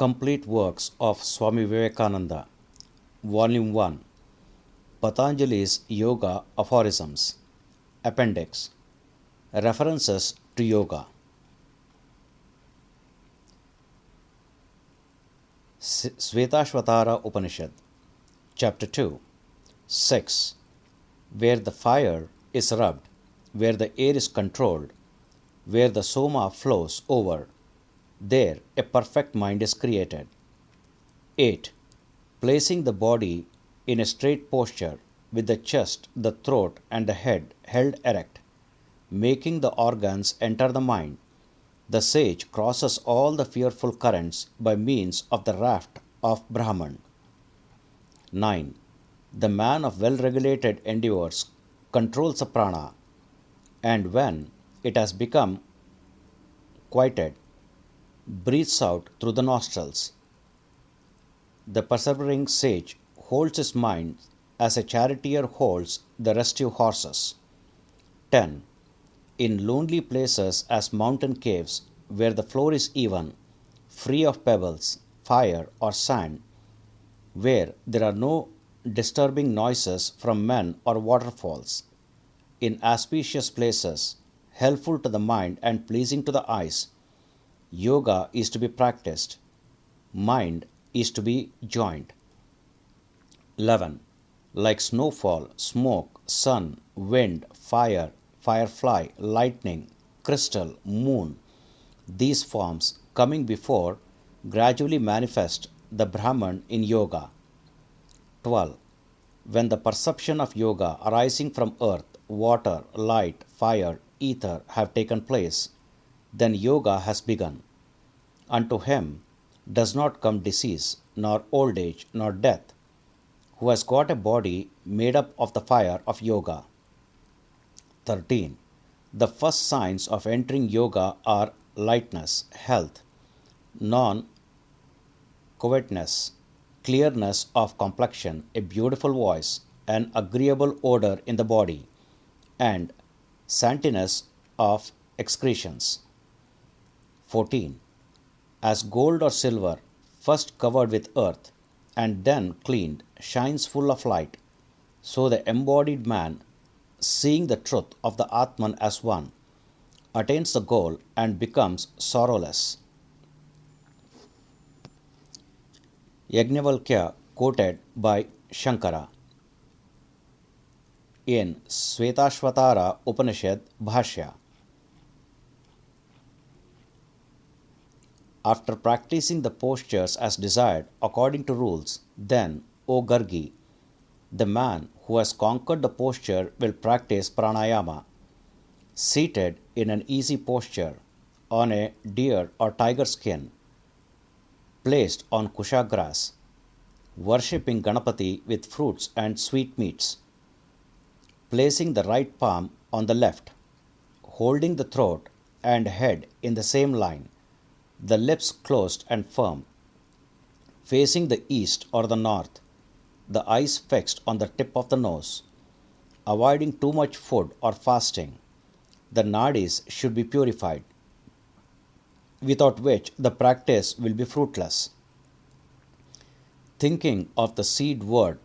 Complete Works of Swami Vivekananda, Volume 1, Patanjali's Yoga Aphorisms, Appendix, References to Yoga. Shvetashvatara Upanishad, Chapter 2, 6. Where the fire is rubbed, where the air is controlled, where the Soma flows over, there a perfect mind is created. 8. Placing the body in a straight posture, with the chest, the throat, and the head held erect, making the organs enter the mind, the sage crosses all the fearful currents by means of the raft of Brahman. 9. The man of well-regulated endeavors controls the prana, and when it has become quieted, breathes out through the nostrils. The persevering sage holds his mind as a charioteer holds the restive horses. 10. In lonely places as mountain caves, where the floor is even, free of pebbles, fire, or sand, where there are no disturbing noises from men or waterfalls, in auspicious places, helpful to the mind and pleasing to the eyes, yoga is to be practiced, mind is to be joined. 11. Like snowfall, smoke, sun, wind, fire, firefly, lightning, crystal, moon, these forms coming before gradually manifest the Brahman in yoga. 12. When the perception of yoga arising from earth, water, light, fire, ether have taken place, then yoga has begun. Unto him does not come disease, nor old age, nor death, who has got a body made up of the fire of yoga. 13. The first signs of entering yoga are lightness, health, non-covetousness, clearness of complexion, a beautiful voice, an agreeable odor in the body, and scantiness of excretions. 14. As gold or silver, first covered with earth, and then cleaned, shines full of light, so the embodied man, seeing the truth of the Atman as one, attains the goal and becomes sorrowless. Yajnavalkya quoted by Shankara in Shvetashvatara Upanishad Bhashya. After practicing the postures as desired according to rules, then, O Gargi, the man who has conquered the posture will practice pranayama, seated in an easy posture on a deer or tiger skin, placed on kusha grass, worshipping Ganapati with fruits and sweetmeats, placing the right palm on the left, holding the throat and head in the same line, the lips closed and firm, facing the east or the north, the eyes fixed on the tip of the nose, avoiding too much food or fasting. The nadis should be purified, without which the practice will be fruitless. Thinking of the seed word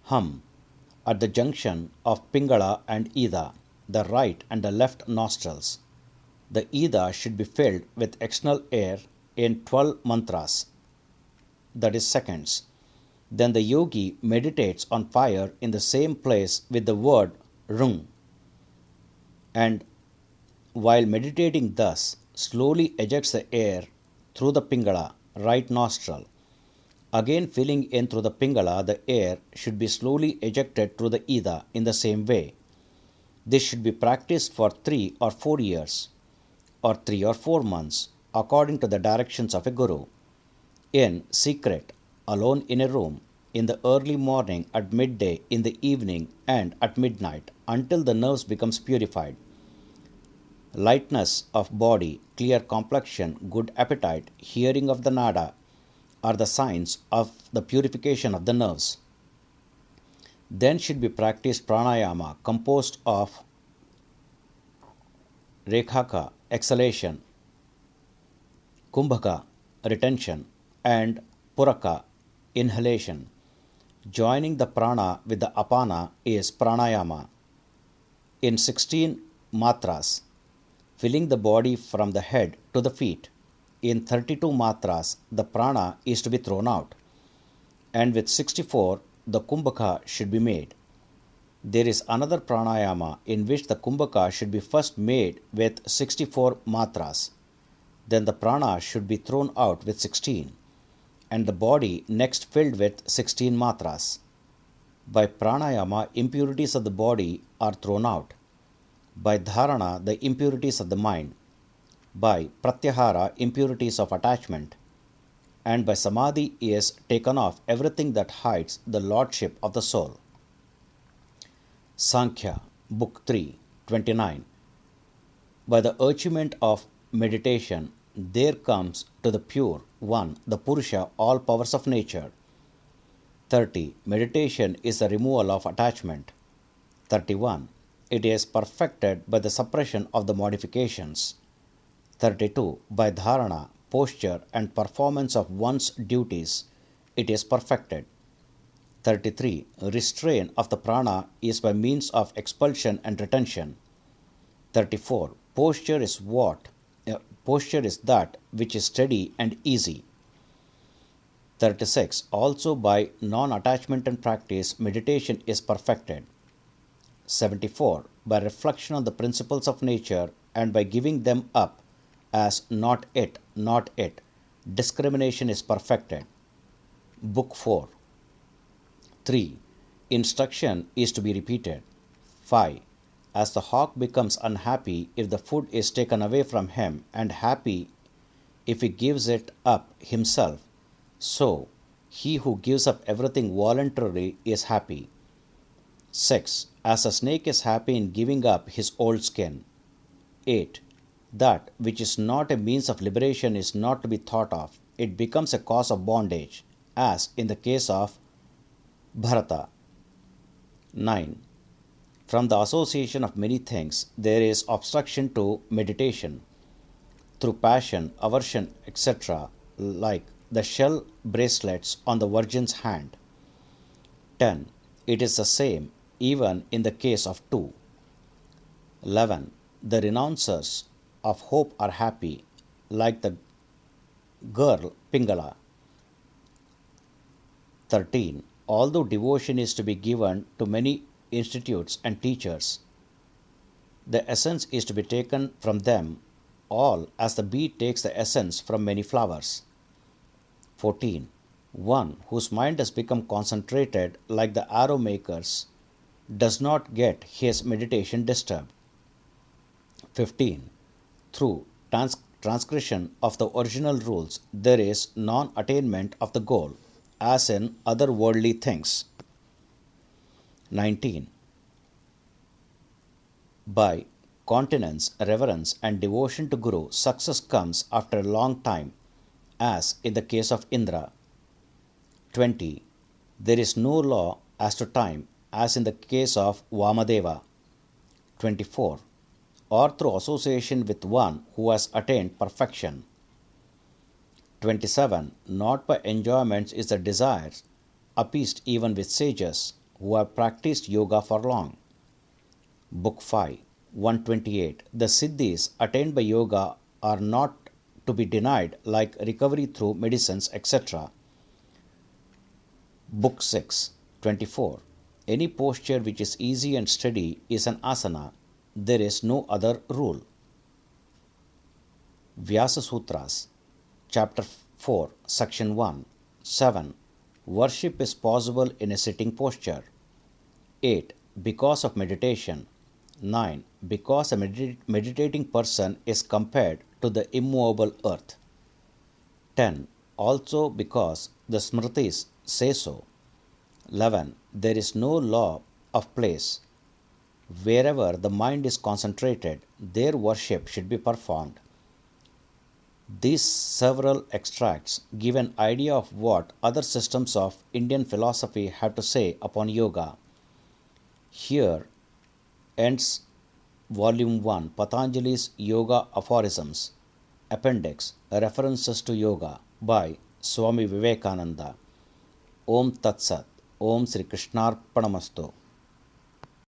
hum at the junction of Pingala and Ida, the right and the left nostrils. The Ida should be filled with external air in 12 mantras, that is seconds. Then the yogi meditates on fire in the same place with the word rung, and while meditating thus, slowly ejects the air through the Pingala, right nostril. Again filling in through the Pingala, the air should be slowly ejected through the Ida in the same way. This should be practiced for 3 or 4 years, or 3 or 4 months, according to the directions of a guru, in secret, alone in a room, in the early morning, at midday, in the evening, and at midnight, until the nerves becomes purified. Lightness of body, clear complexion, good appetite, hearing of the nada are the signs of the purification of the nerves. Then should be practiced pranayama, composed of rekhaka, exhalation, kumbhaka, retention, and puraka, inhalation. Joining the prana with the apana is pranayama. In 16 matras, filling the body from the head to the feet. In 32 matras, the prana is to be thrown out, and with 64, the kumbhaka should be made. There is another pranayama in which the kumbhaka should be first made with 64 matras. Then the prana should be thrown out with 16, and the body next filled with 16 matras. By pranayama, impurities of the body are thrown out. By dharana, the impurities of the mind. By pratyahara, impurities of attachment. And by samadhi is taken off everything that hides the lordship of the soul. Sankhya, Book 3, 29. By the urgement of meditation, there comes to the pure one, the Purusha, all powers of nature. 30. Meditation is the removal of attachment. 31. It is perfected by the suppression of the modifications. 32. By dharana, posture and performance of one's duties, it is perfected. 33. Restraint of the prana is by means of expulsion and retention. 34. Posture is that which is steady and easy. 36. Also by non-attachment and practice, meditation is perfected. 74. By reflection on the principles of nature and by giving them up as not it, discrimination is perfected. Book 4. 3. Instruction is to be repeated. 5. As the hawk becomes unhappy if the food is taken away from him and happy if he gives it up himself, so he who gives up everything voluntarily is happy. 6. As a snake is happy in giving up his old skin. 8. That which is not a means of liberation is not to be thought of. It becomes a cause of bondage, as in the case of Bharata. 9. From the association of many things, there is obstruction to meditation. Through passion, aversion, etc., like the shell bracelets on the virgin's hand. 10. It is the same even in the case of two. 11. The renouncers of hope are happy, like the girl Pingala. 13. Although devotion is to be given to many institutes and teachers, the essence is to be taken from them all as the bee takes the essence from many flowers. 14. One whose mind has become concentrated like the arrow maker's does not get his meditation disturbed. 15. Through transgression of the original rules, there is non-attainment of the goal, as in other worldly things. 19. By continence, reverence, and devotion to Guru, success comes after a long time, as in the case of Indra. 20. There is no law as to time, as in the case of Vamadeva. 24. Or through association with one who has attained perfection. 27. Not by enjoyments is the desire appeased even with sages who have practiced yoga for long. Book 5, 128. The siddhis attained by yoga are not to be denied like recovery through medicines, etc. Book 6, 24. Any posture which is easy and steady is an asana. There is no other rule. Vyasa Sutras, Chapter 4, Section 1, 7. Worship is possible in a sitting posture. 8. Because of meditation. 9. Because a meditating person is compared to the immovable earth. 10. Also because the Smritis say so. 11. There is no law of place. Wherever the mind is concentrated, there worship should be performed. These several extracts give an idea of what other systems of Indian philosophy have to say upon yoga. Here ends Volume 1, Patanjali's Yoga Aphorisms, Appendix, References to Yoga by Swami Vivekananda. Om Tat Sat. Om Sri Krishnarpanamastu.